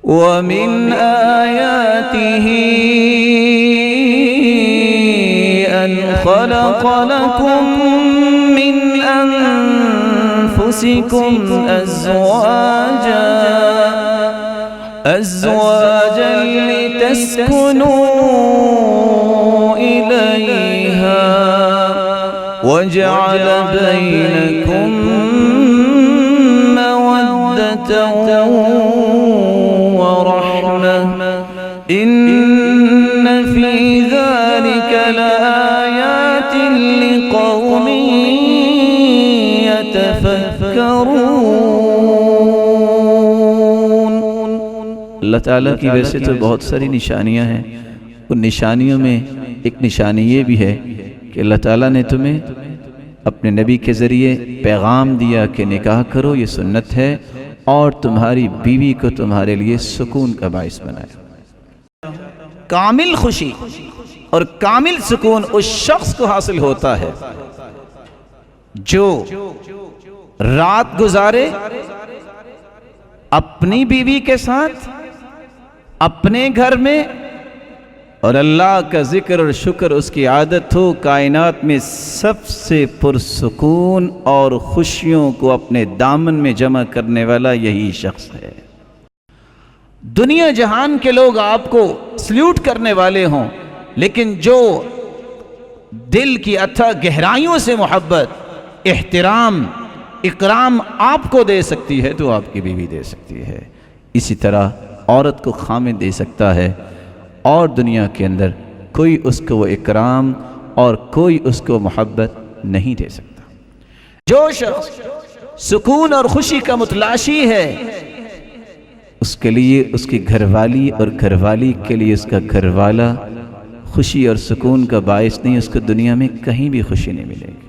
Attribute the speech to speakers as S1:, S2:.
S1: ومن آياته أن خلق لكم من أنفسكم أزواجا لتسكنوا إليها وجعل بينكم مودة ورحمة إن في ذلك لآيات لقوم يتفكرون۔ اللہ تعالیٰ کی ویسے تو بہت ساری نشانیاں ہیں، ان نشانیوں میں ایک نشانی یہ بھی ہے کہ اللہ تعالیٰ نے تمہیں اپنے نبی کے ذریعے پیغام دیا کہ نکاح کرو، یہ سنت ہے، اور تمہاری بیوی کو تمہارے لیے سکون کا باعث بنایا۔ کامل خوشی اور کامل سکون اس شخص کو حاصل ہوتا ہے جو رات گزارے اپنی بیوی کے ساتھ اپنے گھر میں، اور اللہ کا ذکر اور شکر اس کی عادت ہو۔ کائنات میں سب سے پرسکون اور خوشیوں کو اپنے دامن میں جمع کرنے والا یہی شخص ہے۔ دنیا جہان کے لوگ آپ کو سلیوٹ کرنے والے ہوں، لیکن جو دل کی اتھا گہرائیوں سے محبت، احترام، اکرام آپ کو دے سکتی ہے تو آپ کی بیوی دے سکتی ہے۔ اسی طرح عورت کو خامد دے سکتا ہے، اور دنیا کے اندر کوئی اس کو وہ اکرام اور کوئی اس کو محبت نہیں دے سکتا۔ جو شخص سکون اور خوشی کا متلاشی ہے، اس کے لیے اس کی گھر والی اور گھر والی کے لیے اس کا گھر والا خوشی اور سکون کا باعث نہیں، اس کو دنیا میں کہیں بھی خوشی نہیں ملے گی۔